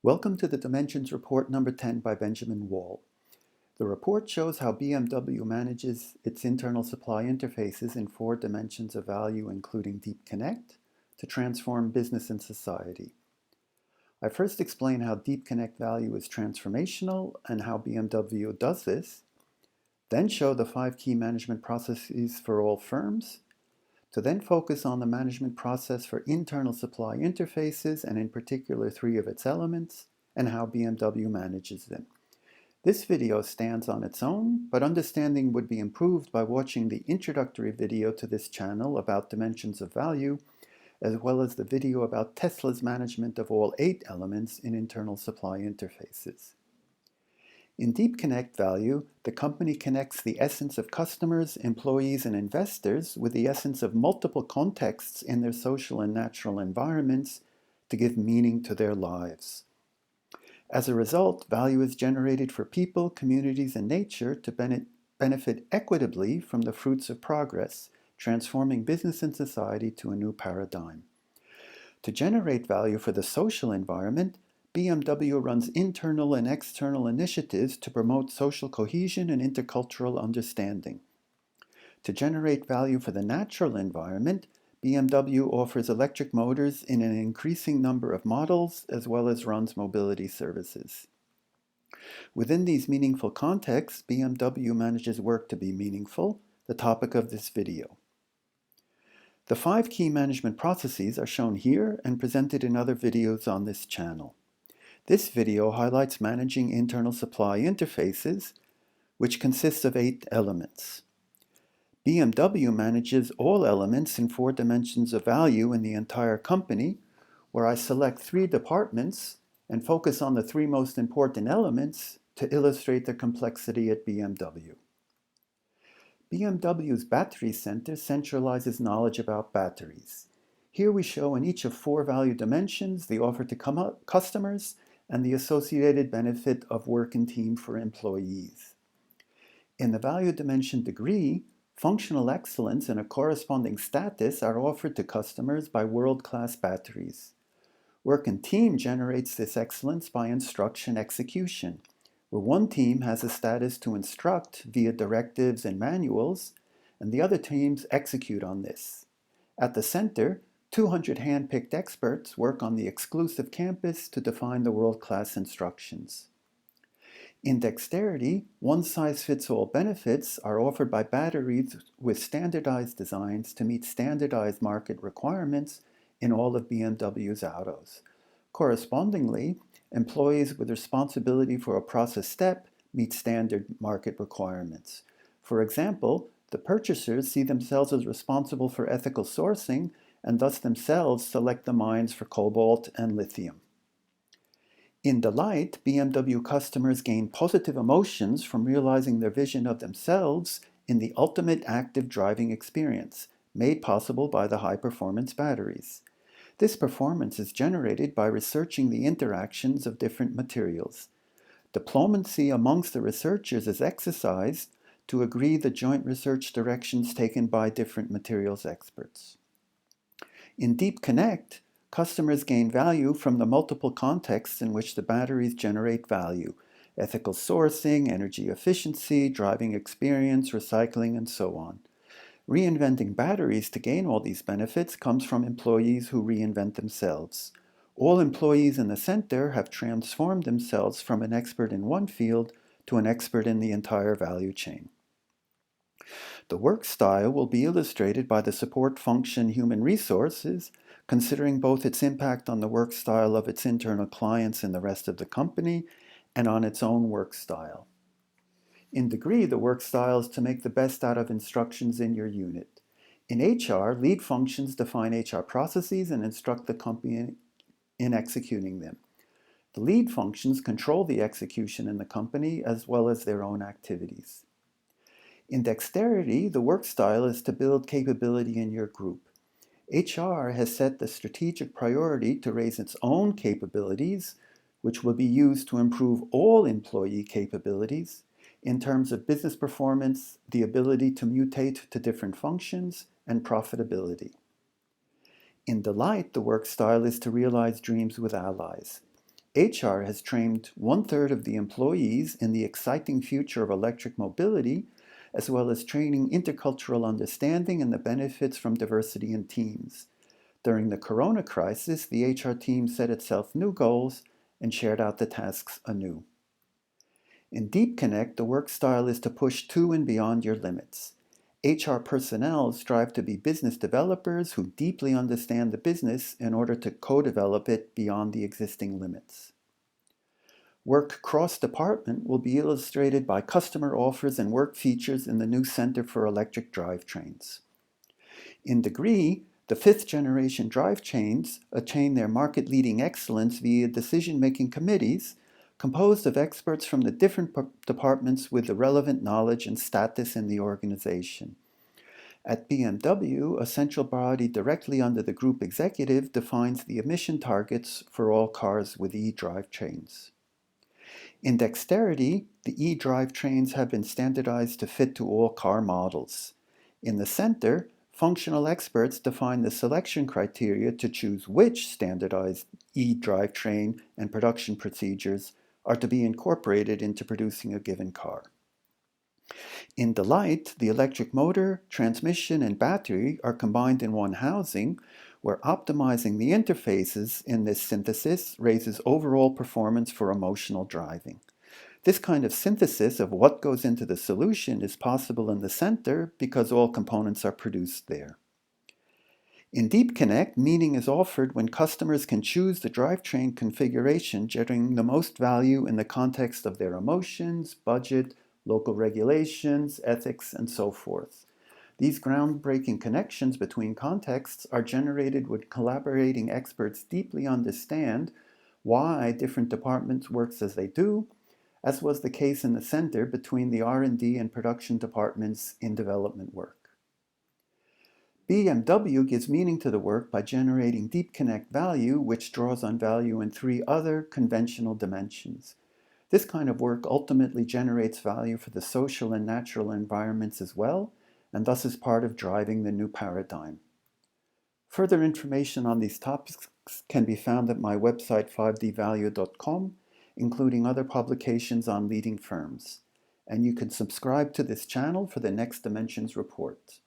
Welcome to the Dimensions Report number 10 by Benjamin Wall. The report shows how BMW manages its internal supply interfaces in 4 dimensions of value, including Deep Connect, to transform business and society. I first explain how Deep Connect value is transformational and how BMW does this, then show the 5 key management processes for all firms, to then focus on the management process for internal supply interfaces and in particular 3 of its elements, and how BMW manages them. This video stands on its own, but understanding would be improved by watching the introductory video to this channel about dimensions of value, as well as the video about Tesla's management of all 8 elements in internal supply interfaces. In Deep Connect value, the company connects the essence of customers, employees, and investors with the essence of multiple contexts in their social and natural environments to give meaning to their lives. As a result, value is generated for people, communities, and nature to benefit equitably from the fruits of progress, transforming business and society to a new paradigm. To generate value for the social environment, BMW runs internal and external initiatives to promote social cohesion and intercultural understanding. To generate value for the natural environment, BMW offers electric motors in an increasing number of models, as well as runs mobility services. Within these meaningful contexts, BMW manages work to be meaningful, the topic of this video. The 5 key management processes are shown here and presented in other videos on this channel. This video highlights managing internal supply interfaces, which consists of 8 elements. BMW manages all elements in 4 dimensions of value in the entire company, where I select 3 departments and focus on the 3 most important elements to illustrate the complexity at BMW. BMW's Battery Center centralizes knowledge about batteries. Here we show in each of 4 value dimensions the offer to customers and the associated benefit of work and team for employees. In the value dimension degree, functional excellence and a corresponding status are offered to customers by world-class batteries. Work and team generates this excellence by instruction execution, where one team has a status to instruct via directives and manuals, and the other teams execute on this. At the center, 200 hand-picked experts work on the exclusive campus to define the world-class instructions. In dexterity, one-size-fits-all benefits are offered by batteries with standardized designs to meet standardized market requirements in all of BMW's autos. Correspondingly, employees with responsibility for a process step meet standard market requirements. For example, the purchasers see themselves as responsible for ethical sourcing and thus themselves select the mines for cobalt and lithium. In delight, BMW customers gain positive emotions from realizing their vision of themselves in the ultimate active driving experience, made possible by the high-performance batteries. This performance is generated by researching the interactions of different materials. Diplomacy amongst the researchers is exercised to agree the joint research directions taken by different materials experts. In Deep Connect, customers gain value from the multiple contexts in which the batteries generate value: ethical sourcing, energy efficiency, driving experience, recycling, and so on. Reinventing batteries to gain all these benefits comes from employees who reinvent themselves. All employees in the center have transformed themselves from an expert in one field to an expert in the entire value chain. The work style will be illustrated by the support function human resources, considering both its impact on the work style of its internal clients and the rest of the company, and on its own work style. In degree, the work style is to make the best out of instructions in your unit. In HR, lead functions define HR processes and instruct the company in executing them. The lead functions control the execution in the company as well as their own activities. In dexterity, the work style is to build capability in your group. HR has set the strategic priority to raise its own capabilities, which will be used to improve all employee capabilities in terms of business performance, the ability to mutate to different functions, and profitability. In delight, the work style is to realize dreams with allies. HR has trained 1/3 of the employees in the exciting future of electric mobility, as well as training intercultural understanding and the benefits from diversity in teams. During the corona crisis, the HR team set itself new goals and shared out the tasks anew. In Deep Connect, the work style is to push to and beyond your limits. HR personnel strive to be business developers who deeply understand the business in order to co-develop it beyond the existing limits. Work cross-department will be illustrated by customer offers and work features in the new Center for Electric Drivetrains. In Degree, the fifth-generation drivetrains attain their market-leading excellence via decision-making committees composed of experts from the different departments with the relevant knowledge and status in the organization. At BMW, a central body directly under the group executive defines the emission targets for all cars with e-drivetrains. In Dexterity, the e-drivetrains have been standardized to fit to all car models. In the center, functional experts define the selection criteria to choose which standardized e-drivetrain and production procedures are to be incorporated into producing a given car. In Delight, the electric motor, transmission, and battery are combined in one housing, where optimizing the interfaces in this synthesis raises overall performance for emotional driving. This kind of synthesis of what goes into the solution is possible in the center because all components are produced there. In Deep Connect, meaning is offered when customers can choose the drivetrain configuration generating the most value in the context of their emotions, budget, local regulations, ethics, and so forth. These groundbreaking connections between contexts are generated when collaborating experts deeply understand why different departments work as they do, as was the case in the center between the R&D and production departments in development work. BMW gives meaning to the work by generating Deep Connect value, which draws on value in 3 other conventional dimensions. This kind of work ultimately generates value for the social and natural environments as well, and thus is part of driving the new paradigm. Further information on these topics can be found at my website 5dvalue.com, including other publications on leading firms. And you can subscribe to this channel for the Next Dimensions report.